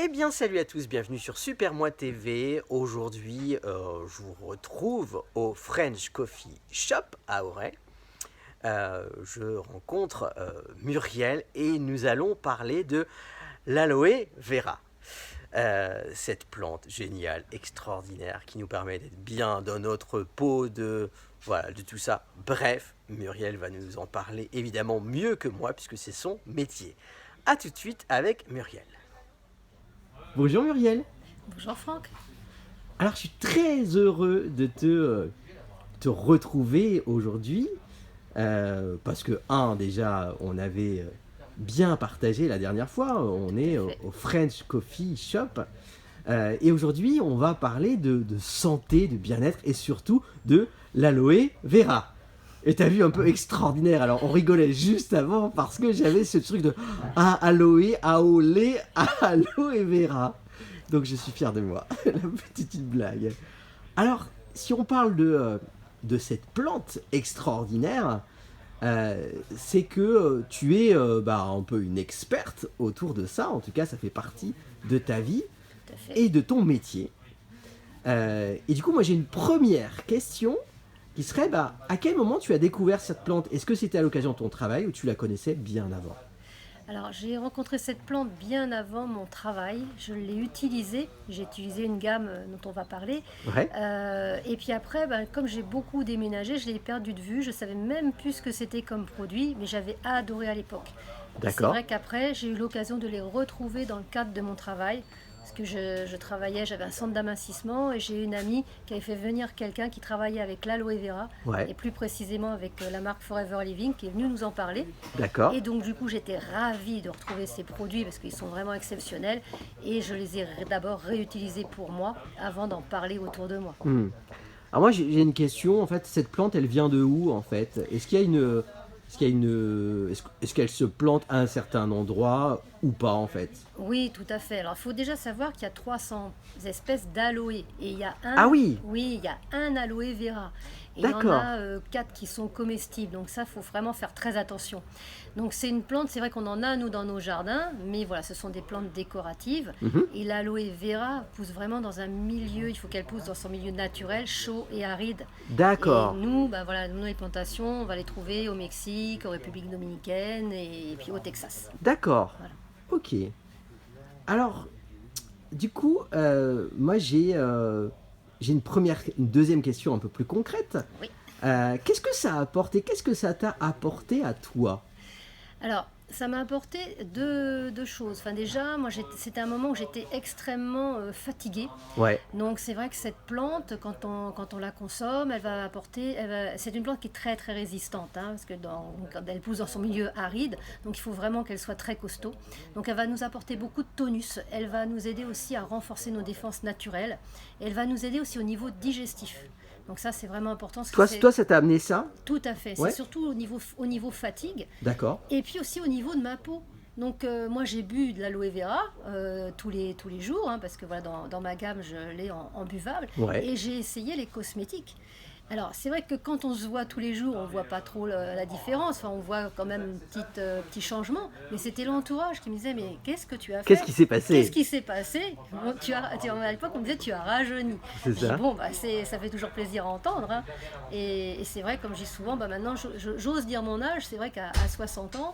Eh bien, salut à tous, bienvenue sur Super Moi TV. Aujourd'hui, je vous retrouve au French Coffee Shop à Auray. Je rencontre Muriel et nous allons parler de l'aloe vera. Cette plante géniale, extraordinaire, qui nous permet d'être bien dans notre peau, de tout ça. Bref, Muriel va nous en parler évidemment mieux que moi puisque c'est son métier. A tout de suite avec Muriel. Bonjour Muriel. Bonjour Franck. Alors je suis très heureux de te retrouver aujourd'hui parce que déjà on avait bien partagé la dernière fois, on est au French Coffee Shop et aujourd'hui on va parler de santé, de bien-être et surtout de l'aloe vera. Et t'as vu, un peu extraordinaire. Alors on rigolait juste avant parce que j'avais ce truc de aloe, aloe vera. Donc je suis fier de moi. La petite blague. Alors, si on parle de cette plante extraordinaire, c'est que tu es un peu une experte autour de ça. En tout cas, ça fait partie de ta vie Tout à fait. et de ton métier. Et du coup, moi j'ai une première question qui serait à quel moment tu as découvert cette plante? Est-ce que c'était à l'occasion de ton travail ou tu la connaissais bien avant? Alors j'ai rencontré cette plante bien avant mon travail. Je l'ai utilisée. J'ai utilisé une gamme dont on va parler. Ouais, Et puis après, comme j'ai beaucoup déménagé, je l'ai perdu de vue. Je savais même plus ce que c'était comme produit, mais j'avais adoré à l'époque. Et c'est d'accord. vrai qu'après, j'ai eu l'occasion de les retrouver dans le cadre de mon travail. Parce que je travaillais, j'avais un centre d'amincissement et j'ai une amie qui avait fait venir quelqu'un qui travaillait avec l'aloe vera Ouais, et plus précisément avec la marque Forever Living qui est venue nous en parler. d'accord. Et donc du coup j'étais ravie de retrouver ces produits parce qu'ils sont vraiment exceptionnels et je les ai d'abord réutilisés pour moi avant d'en parler autour de moi. Hmm. Alors moi j'ai une question, en fait, cette plante elle vient de où en fait? Est-ce qu'elle se plante à un certain endroit ou pas en fait? Oui, tout à fait. Alors il faut déjà savoir qu'il y a 300 espèces d'aloe et Ah oui, il y a un aloe vera. Et il y en d'accord. a 4 qui sont comestibles, donc ça, il faut vraiment faire très attention. Donc c'est une plante, c'est vrai qu'on en a nous dans nos jardins, mais voilà, ce sont des plantes décoratives. Mhm. Et l'aloe vera pousse vraiment dans un milieu, il faut qu'elle pousse dans son milieu naturel, chaud et aride. Et D'accord, nous, nous, les plantations, on va les trouver au Mexique, en République dominicaine et puis au Texas. d'accord. Voilà. Ok. Alors, du coup, moi j'ai une deuxième question un peu plus concrète. Oui. Qu'est-ce que ça a apporté? Qu'est-ce que ça t'a apporté à toi? Alors, ça m'a apporté deux choses. Enfin, déjà, moi, c'était un moment où j'étais extrêmement fatiguée. Ouais, Donc, c'est vrai que cette plante, quand on la consomme, c'est une plante qui est très, très résistante, hein, parce que quand elle pousse dans son milieu aride, donc il faut vraiment qu'elle soit très costaud. Donc, elle va nous apporter beaucoup de tonus. Elle va nous aider aussi à renforcer nos défenses naturelles. Et elle va nous aider aussi au niveau digestif. Donc ça, c'est vraiment important. Parce que toi ça t'a amené ça? tout à fait. C'est Ouais, surtout au niveau fatigue. d'accord. Et puis aussi au niveau de ma peau. Donc moi j'ai bu de l'aloe vera tous les jours, hein, parce que voilà, dans ma gamme je l'ai en buvable. Ouais, Et j'ai essayé les cosmétiques. Alors c'est vrai que quand on se voit tous les jours, on ne voit pas trop la différence. Enfin, on voit quand même un petit changement. Mais c'était l'entourage qui me disait, mais qu'est-ce que tu as qu'est-ce fait? qui s'est Qu'est-ce passé? qui s'est passé? À l'époque, on me disait, tu as rajeuni. C'est Je dis, ça? bon, ça fait toujours plaisir à entendre, hein. Et c'est vrai, comme je dis souvent, maintenant, j'ose dire mon âge. C'est vrai qu'à 60 ans,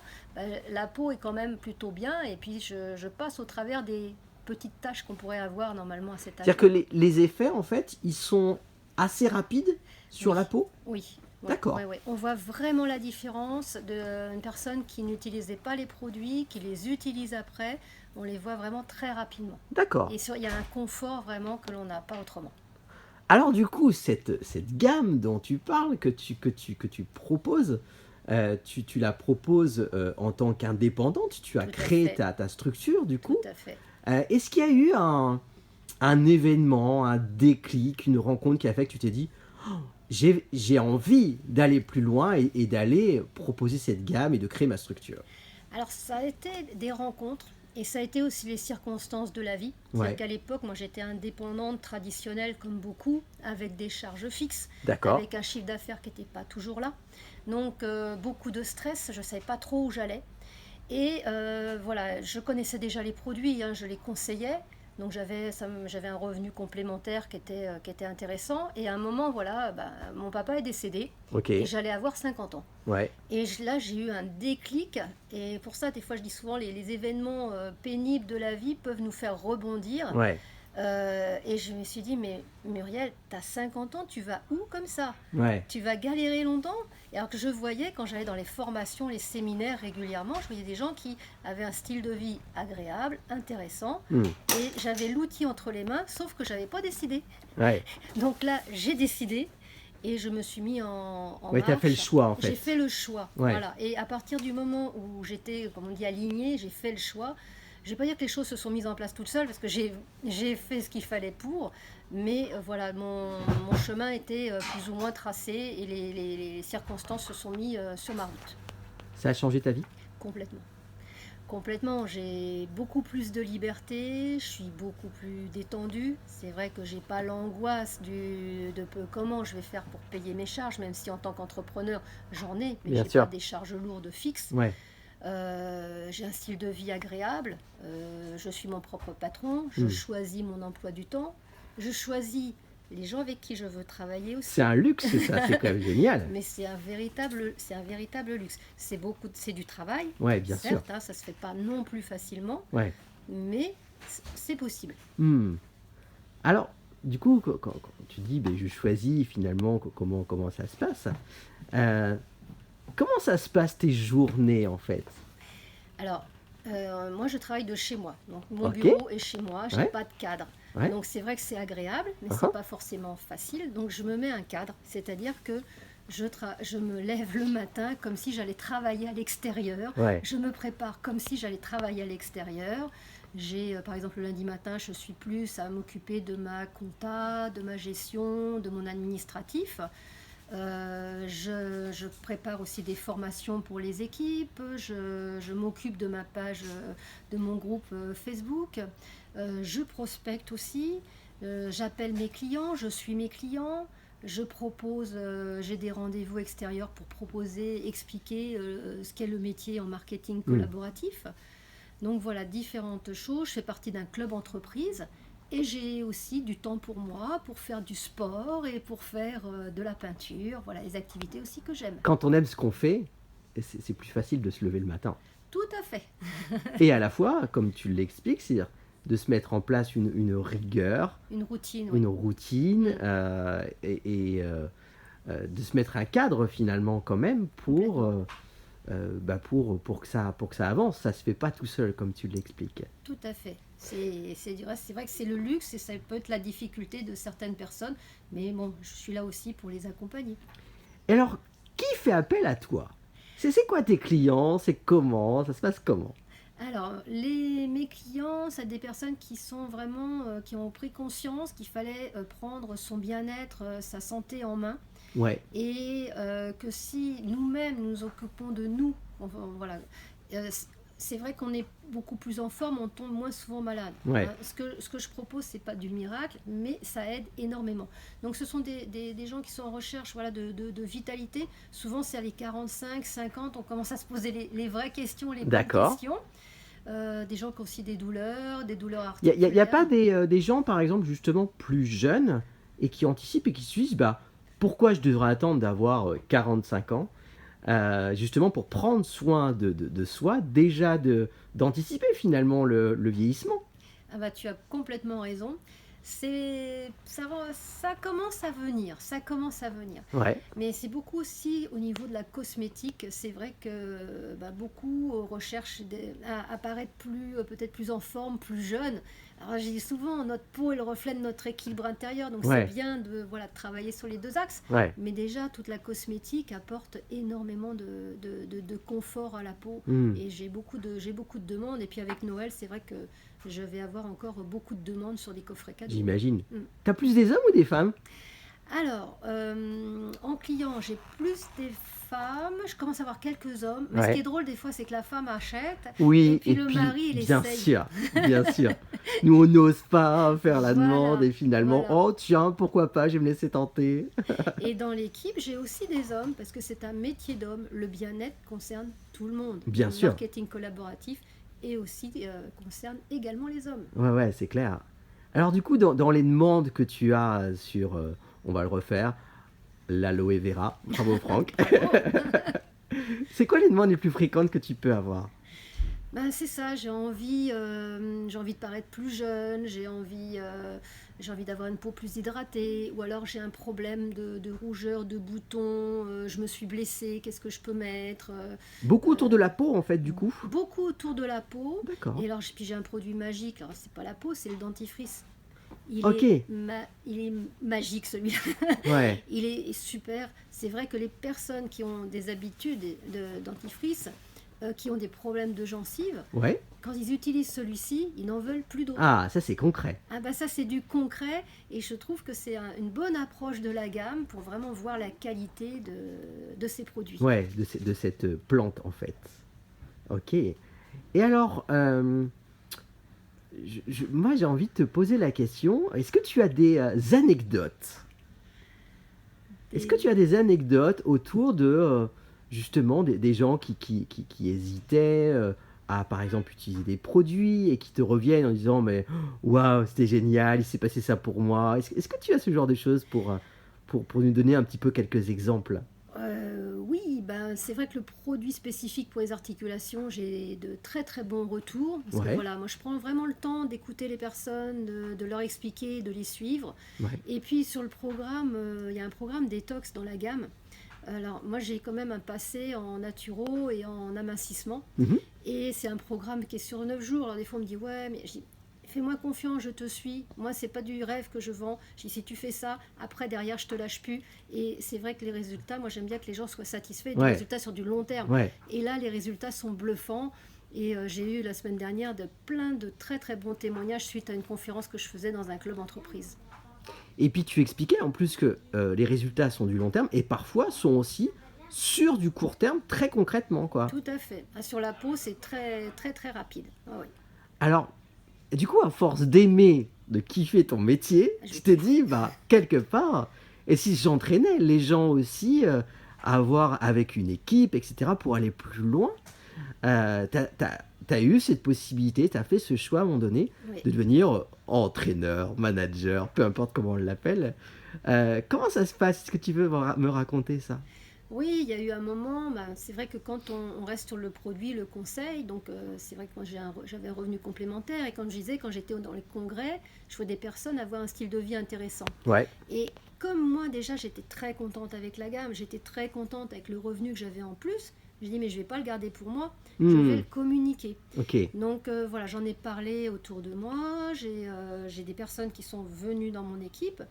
la peau est quand même plutôt bien. Et puis, je passe au travers des petites taches qu'on pourrait avoir normalement à cet C'est-à-dire âge-là. que les effets, en fait, ils sont assez rapides sur Oui, la peau? oui, ouais, D'accord, ouais, ouais. On voit vraiment la différence d'une personne qui n'utilisait pas les produits, qui les utilise après. On les voit vraiment très rapidement. d'accord. Et il y a un confort vraiment que l'on n'a pas autrement. Alors du coup, cette gamme dont tu parles, que tu proposes, tu la proposes en tant qu'indépendante, tu as Tout à créé fait, ta structure du tout coup. à fait. Est-ce qu'il y a eu un événement, un déclic, une rencontre qui a fait que tu t'es dit, j'ai envie d'aller plus loin et d'aller proposer cette gamme et de créer ma structure? Alors, ça a été des rencontres et ça a été aussi les circonstances de la vie. C'est-à-dire Ouais, qu'à l'époque, moi j'étais indépendante, traditionnelle comme beaucoup, avec des charges fixes, d'accord. avec un chiffre d'affaires qui n'était pas toujours là. Donc, beaucoup de stress, je ne savais pas trop où j'allais. Et voilà, je connaissais déjà les produits, hein, je les conseillais. Donc j'avais un revenu complémentaire qui était intéressant. Et à un moment, voilà, mon papa est décédé Ok. et j'allais avoir 50 ans. Ouais. Et là, j'ai eu un déclic. Et pour ça, des fois, je dis souvent, les événements pénibles de la vie peuvent nous faire rebondir. Ouais. Et je me suis dit, mais Muriel, t'as 50 ans, tu vas où comme ça? Ouais. Tu vas galérer longtemps? Et alors que je voyais, quand j'allais dans les formations, les séminaires régulièrement, je voyais des gens qui avaient un style de vie agréable, intéressant, Hmm. et j'avais l'outil entre les mains, sauf que j'avais pas décidé. Ouais. Donc là, j'ai décidé, et je me suis mis en Ouais, t'as marche. fait le choix en fait. J'ai fait le choix, Ouais. voilà. Et à partir du moment où j'étais, comme on dit, alignée, j'ai fait le choix. Je ne vais pas dire que les choses se sont mises en place toutes seules, parce que j'ai fait ce qu'il fallait pour, mais voilà, mon chemin était plus ou moins tracé, et les circonstances se sont mises sur ma route. Ça a changé ta vie? Complètement. Complètement, j'ai beaucoup plus de liberté, je suis beaucoup plus détendue. C'est vrai que j'ai pas l'angoisse comment je vais faire pour payer mes charges, même si en tant qu'entrepreneur j'en ai, mais Bien j'ai sûr. pas des charges lourdes fixes. Ouais. J'ai un style de vie agréable, je suis mon propre patron, je choisis mon emploi du temps, je choisis les gens avec qui je veux travailler aussi. C'est un luxe, ça, c'est quand même génial. Mais c'est un véritable luxe. C'est du travail, Ouais, bien sûr. certes, hein, ça se fait pas non plus facilement, Ouais. mais c'est possible. Hmm. Alors, du coup, quand tu dis, ben, je choisis finalement comment ça se passe, comment ça se passe tes journées en fait? Alors, moi je travaille de chez moi, donc mon Ok. bureau est chez moi, j'ai Ouais. pas de cadre. Ouais. Donc c'est vrai que c'est agréable, mais Uh-huh. c'est pas forcément facile. Donc je me mets un cadre, c'est-à-dire que je me lève le matin comme si j'allais travailler à l'extérieur. Ouais. Je me prépare comme si j'allais travailler à l'extérieur. J'ai, par exemple, le lundi matin, je suis plus à m'occuper de ma compta, de ma gestion, de mon administratif. Je prépare aussi des formations pour les équipes, je m'occupe de ma page, de mon groupe Facebook, je prospecte aussi, j'appelle mes clients, je suis mes clients, je propose, j'ai des rendez-vous extérieurs pour proposer, expliquer ce qu'est le métier en marketing collaboratif. Donc voilà, différentes choses, je fais partie d'un club entreprise. Et j'ai aussi du temps pour moi, pour faire du sport et pour faire de la peinture. Voilà, les activités aussi que j'aime. Quand on aime ce qu'on fait, c'est plus facile de se lever le matin. Tout à fait. Et à la fois, comme tu l'expliques, c'est-à-dire de se mettre en place une rigueur, Une routine. une Oui. routine, et de se mettre un cadre finalement quand même pour que ça avance. Ça se fait pas tout seul comme tu l'expliques. Tout à fait. C'est vrai que c'est le luxe et ça peut être la difficulté de certaines personnes. Mais bon, je suis là aussi pour les accompagner. Et alors, qui fait appel à toi? C'est quoi tes clients? C'est comment? Ça se passe comment? Alors, mes clients, c'est des personnes qui sont vraiment, qui ont pris conscience qu'il fallait prendre son bien-être, sa santé en main. Ouais. Et que si nous-mêmes nous occupons de nous, voilà, c'est vrai qu'on est beaucoup plus en forme, on tombe moins souvent malade. Ouais. Ce que je propose, c'est pas du miracle, mais ça aide énormément. Donc ce sont des gens qui sont en recherche, voilà, de vitalité. Souvent c'est à les 45, 50, on commence à se poser les vraies questions, les bonnes D'accord. questions. Des gens qui ont aussi des douleurs Il articulaires. n'y a pas des gens, par exemple, justement plus jeunes et qui anticipent et qui se disent pourquoi je devrais attendre d'avoir 45 ans justement pour prendre soin de soi, déjà d'anticiper finalement le vieillissement. Ah bah, tu as complètement raison. Ça commence à venir, Ouais. Mais c'est beaucoup aussi au niveau de la cosmétique. C'est vrai que beaucoup recherchent à paraître peut-être plus en forme, plus jeune. Alors je dis souvent, notre peau elle reflète notre équilibre intérieur, donc Ouais. c'est bien de travailler sur les deux axes. Ouais. Mais déjà, toute la cosmétique apporte énormément de confort à la peau. Et j'ai beaucoup de demandes. Et puis avec Noël, c'est vrai que je vais avoir encore beaucoup de demandes sur des coffrets cadeaux. J'imagine. T'as plus des hommes ou des femmes? Alors, en client, j'ai plus des femmes. Je commence à avoir quelques hommes. Mais Ouais. ce qui est drôle des fois, c'est que la femme achète. Oui, Et puis le mari, il bien essaye. sûr, bien sûr. Nous, on n'ose pas faire la demande Voilà, et finalement, voilà. oh tiens, pourquoi pas, je vais me laisser tenter. Et dans l'équipe, j'ai aussi des hommes, parce que c'est un métier d'homme. Le bien-être concerne tout le monde. Bien Le sûr, marketing collaboratif et aussi concerne également les hommes. ouais, c'est clair. Alors du coup, dans les demandes que tu as sur, on va le refaire, l'aloe vera, bravo Franck, Bravo. c'est quoi les demandes les plus fréquentes que tu peux avoir? Ben, c'est ça, j'ai envie de paraître plus jeune, j'ai envie d'avoir une peau plus hydratée, ou alors j'ai un problème de rougeur, de boutons, je me suis blessée, qu'est-ce que je peux mettre Beaucoup autour de euh, la peau en fait, du coup. Beaucoup autour de la peau. D'accord. Et alors, puis j'ai un produit magique, alors c'est pas la peau, c'est le dentifrice. Ok, Il est magique celui-là. ouais, Il est super. C'est vrai que les personnes qui ont des habitudes de dentifrice, qui ont des problèmes de gencives, ouais. quand ils utilisent celui-ci, ils n'en veulent plus d'autres. Ah, ça c'est concret. Ah bah ça c'est du concret et je trouve que c'est une bonne approche de la gamme pour vraiment voir la qualité de ces produits. Ouais, de cette plante en fait. Ok. Et alors, moi j'ai envie de te poser la question, est-ce que tu as des anecdotes? Est-ce que Des- tu as des anecdotes autour de justement des gens qui hésitaient à par exemple utiliser des produits et qui te reviennent en disant mais waouh c'était génial, il s'est passé ça pour moi. Est-ce que tu as ce genre de choses pour nous donner un petit peu quelques exemples? Oui, ben, c'est vrai que le produit spécifique pour les articulations, j'ai de très très bons retours. Parce que Ouais, voilà, moi je prends vraiment le temps d'écouter les personnes, de leur expliquer, de les suivre. ouais. Et puis sur le programme, il y a un programme détox dans la gamme. Alors moi j'ai quand même un passé en naturo et en amincissement. Mhm. Et c'est un programme qui est sur 9 jours. Alors des fois on me dit ouais, mais je dis, fais-moi confiance, je te suis. Moi c'est pas du rêve que je vends. Je dis si tu fais ça, après derrière je te lâche plus. Et c'est vrai que les résultats, moi j'aime bien que les gens soient satisfaits du Ouais, résultat sur du long terme. ouais. Et là les résultats sont bluffants. Et j'ai eu la semaine dernière plein de très très bons témoignages suite à une conférence que je faisais dans un club entreprise. Et puis tu expliquais en plus que les résultats sont du long terme et parfois sont aussi sur du court terme très concrètement quoi. Tout à fait. Ah, sur la peau, c'est très très très rapide. Ah oui. Alors, du coup, à force d'aimer, de kiffer ton métier, Ah, je tu t'es kiffe. dit, bah, quelque part, et si j'entraînais les gens aussi à avoir avec une équipe, etc., pour aller plus loin, t'as eu cette possibilité, t'as fait ce choix à un moment donné Oui. de devenir entraîneur, manager, peu importe comment on l'appelle. Comment ça se passe? Est-ce que tu veux me raconter ça? Oui, il y a eu un moment, bah, c'est vrai que quand on reste sur le produit, le conseil, donc c'est vrai que moi j'avais un revenu complémentaire et comme je disais, quand j'étais dans les congrès, je vois des personnes avoir un style de vie intéressant. Ouais. Et comme moi déjà j'étais très contente avec la gamme, j'étais très contente avec le revenu que j'avais en plus, je dis mais je vais pas le garder pour moi, je vais Hmm, le communiquer. ok. Donc voilà, j'en ai parlé autour de moi, j'ai des personnes qui sont venues dans mon équipe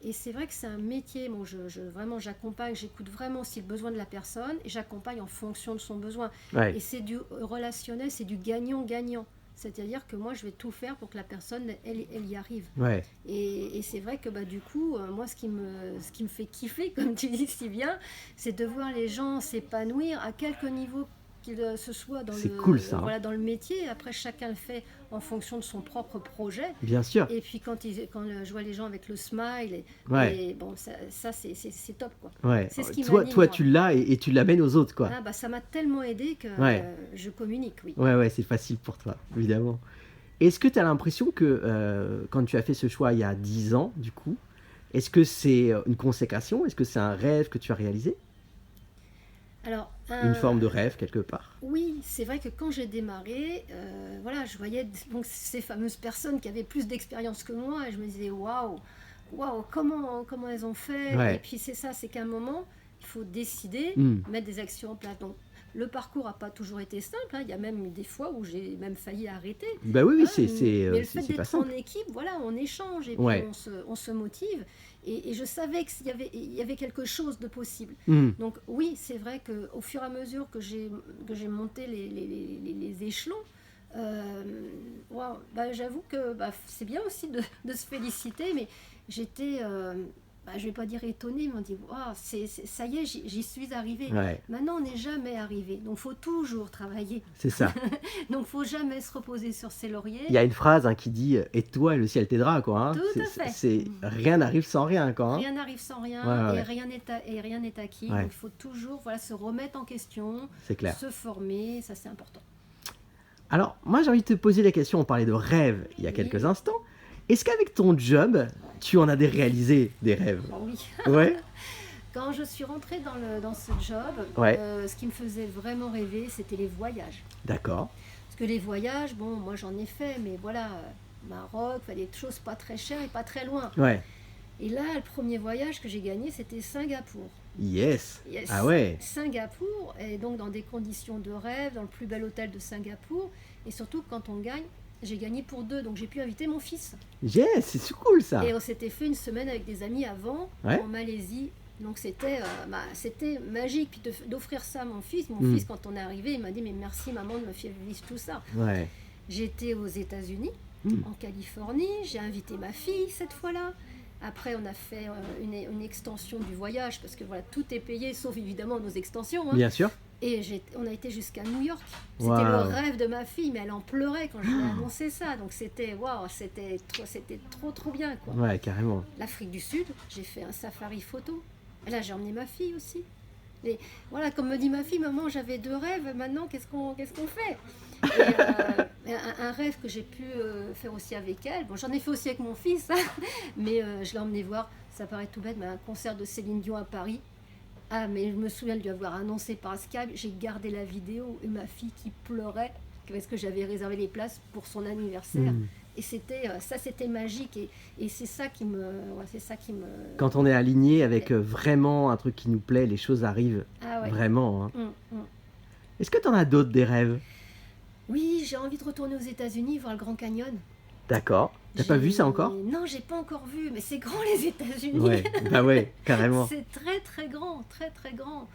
et c'est vrai que c'est un métier, moi vraiment j'accompagne, j'écoute vraiment aussi le besoin de la personne et j'accompagne en fonction de son besoin. Ouais. Et c'est du relationnel, c'est du gagnant-gagnant. C'est-à-dire que moi je vais tout faire pour que la personne elle y arrive. Ouais. Et c'est vrai que bah, du coup, moi ce qui me fait kiffer, comme tu dis si bien, c'est de voir les gens s'épanouir à quelque niveau qu'il se soit C'est cool ça, hein. voilà, dans le métier. Après, chacun le fait en fonction de son propre projet. Bien sûr. Et puis quand je vois les gens avec le smile, Ouais. et bon, ça c'est top quoi. Ouais. C'est ce qui Toi, m'anime toi, moi. tu l'as et tu l'amènes aux autres, quoi. Ah, bah, ça m'a tellement aidé que Ouais. je communique, oui. Ouais, c'est facile pour toi, évidemment. Est-ce que tu as l'impression que quand tu as fait ce choix il y a 10 ans, du coup, est-ce que c'est une consécration? Est-ce que c'est un rêve que tu as réalisé? Alors, Une forme de rêve, quelque part? oui, c'est vrai que quand j'ai démarré, voilà, je voyais donc ces fameuses personnes qui avaient plus d'expérience que moi et je me disais waouh, waouh, comment elles ont fait? Et Ouais. puis c'est ça, c'est qu'à un moment, il faut décider, Hmm. mettre des actions en place. Donc le parcours n'a pas toujours été simple, hein. Il y a même eu des fois où j'ai même failli arrêter. Bah oui, Hein, mais le fait c'est pas d'être en simple. équipe, voilà, on échange et puis Ouais. on se motive. Et je savais il y avait quelque chose de possible. Hmm. Donc oui, c'est vrai qu'au fur et à mesure que j'ai monté les échelons, waouh, bah, j'avoue que bah, c'est bien aussi de se féliciter, mais j'étais je vais pas dire étonné, mais on dit waouh, ça y est, j'y suis arrivée. Ouais, Maintenant, on n'est jamais arrivé, donc faut toujours travailler. c'est ça. Donc faut jamais se reposer sur ses lauriers. Il y a une phrase qui dit aide-toi et le ciel t'aidera, quoi. Hein. Tout à fait. Rien n'arrive sans rien, quoi. Hein. Rien n'arrive sans rien, Ouais. et rien n'est acquis. Ouais. Donc il faut toujours se remettre en question, C'est clair. se former, ça c'est important. Alors, moi j'ai envie de te poser la question, on parlait de rêves il y a Oui. quelques instants. Est-ce qu'avec ton job, tu en as réalisé des rêves? Oui. Ouais, Quand je suis rentrée dans ce job, Ouais. ce qui me faisait vraiment rêver, c'était les voyages. d'accord. Parce que les voyages, bon, moi j'en ai fait, mais voilà, Maroc, des choses pas très chères et pas très loin. Ouais, Et là, le premier voyage que j'ai gagné, c'était Singapour. yes. Yes. Ah ouais, Singapour, et donc dans des conditions de rêve, dans le plus bel hôtel de Singapour. Et surtout, quand on gagne, j'ai gagné pour 2, donc j'ai pu inviter mon fils. yes, c'est cool ça. Et on s'était fait une semaine avec des amis avant, Ouais. en Malaisie. Donc c'était magique. Puis d'offrir ça à mon fils. Mon Mm. fils, quand on est arrivé, il m'a dit mais merci maman de me faire vivre tout ça. Ouais. J'étais aux États-Unis, Mm. en Californie. J'ai invité ma fille cette fois-là. Après, on a fait une extension du voyage parce que voilà, tout est payé, sauf évidemment nos extensions. Hein. Bien sûr. Et on a été jusqu'à New York. C'était Waouh. le rêve de ma fille, mais elle en pleurait quand je lui ai annoncé ça. Donc c'était waouh, c'était trop bien quoi. Ouais, carrément. L'Afrique du Sud, j'ai fait un safari photo. Et là, j'ai emmené ma fille aussi. Et voilà, comme me dit ma fille, maman, j'avais 2 rêves, maintenant, qu'est-ce qu'on fait? Et, un rêve que j'ai pu faire aussi avec elle. Bon, j'en ai fait aussi avec mon fils, hein, mais je l'ai emmené voir, ça paraît tout bête, mais un concert de Céline Dion à Paris. Ah, mais je me souviens de lui avoir annoncé par Skype, j'ai gardé la vidéo et ma fille qui pleurait parce que j'avais réservé les places pour son anniversaire. Mm. Et c'était magique et c'est ça qui me Quand on est aligné avec vraiment un truc qui nous plaît, les choses arrivent ah ouais. vraiment. Hein. Mm. Est-ce que tu en as d'autres des rêves? Oui, j'ai envie de retourner aux États-Unis voir le Grand Canyon. D'accord. T'as pas vu ça encore? Non, j'ai pas encore vu, mais c'est grand les États-Unis. Ouais, bah ouais, carrément. C'est très très grand, très très grand.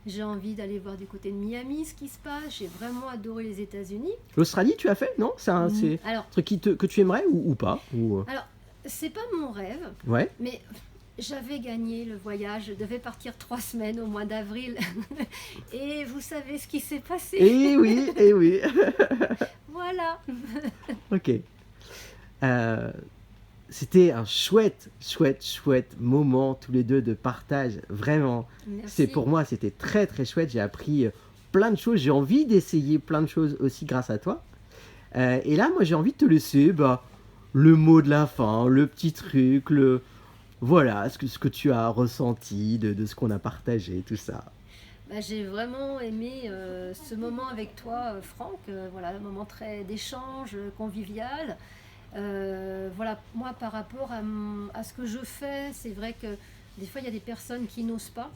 J'ai envie d'aller voir du côté de Miami ce qui se passe. J'ai vraiment adoré les États-Unis. L'Australie, tu as fait? Non? C'est un Alors, truc que tu aimerais ou pas? Ou... c'est pas mon rêve, Ouais. mais j'avais gagné le voyage. Je devais partir 3 semaines au mois d'avril. Et vous savez ce qui s'est passé. Eh oui, eh oui. Voilà. Ok. C'était un chouette moment tous les deux de partage, vraiment. Merci. Pour moi, c'était très très chouette. J'ai appris plein de choses. J'ai envie d'essayer plein de choses aussi grâce à toi. Et là, moi, j'ai envie de te laisser le mot de la fin, le petit truc, voilà, ce que tu as ressenti de ce qu'on a partagé, tout ça. J'ai vraiment aimé ce moment avec toi, Franck. Voilà, un moment très d'échange, convivial. Voilà, moi par rapport à ce que je fais, c'est vrai que des fois il y a des personnes qui n'osent pas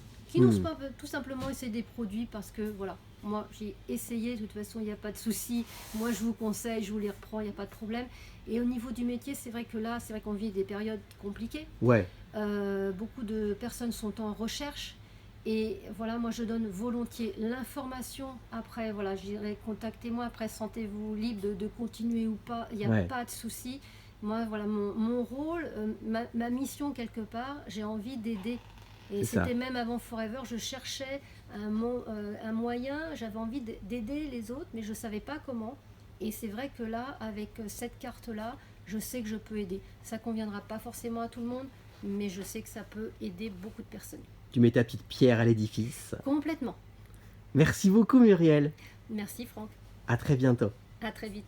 tout simplement essayer des produits parce que voilà, moi j'ai essayé, de toute façon il n'y a pas de souci, moi je vous conseille, je vous les reprends, il n'y a pas de problème. Et au niveau du métier, c'est vrai que là, c'est vrai qu'on vit des périodes compliquées. Ouais, Beaucoup de personnes sont en recherche. Et voilà, moi je donne volontiers l'information. Après, voilà, je dirais contactez-moi. Après, sentez-vous libre de continuer ou pas. Il n'y a Ouais. pas de souci. Moi, voilà, mon rôle, ma mission quelque part, j'ai envie d'aider. Et C'est ça. c'était même avant Forever, je cherchais un moyen, j'avais envie d'aider les autres, mais je ne savais pas comment. Et c'est vrai que là, avec cette carte-là, je sais que je peux aider. Ça ne conviendra pas forcément à tout le monde, mais je sais que ça peut aider beaucoup de personnes. tu mets ta petite pierre à l'édifice. Complètement. Merci beaucoup, Muriel. Merci Franck. À très bientôt. À très vite.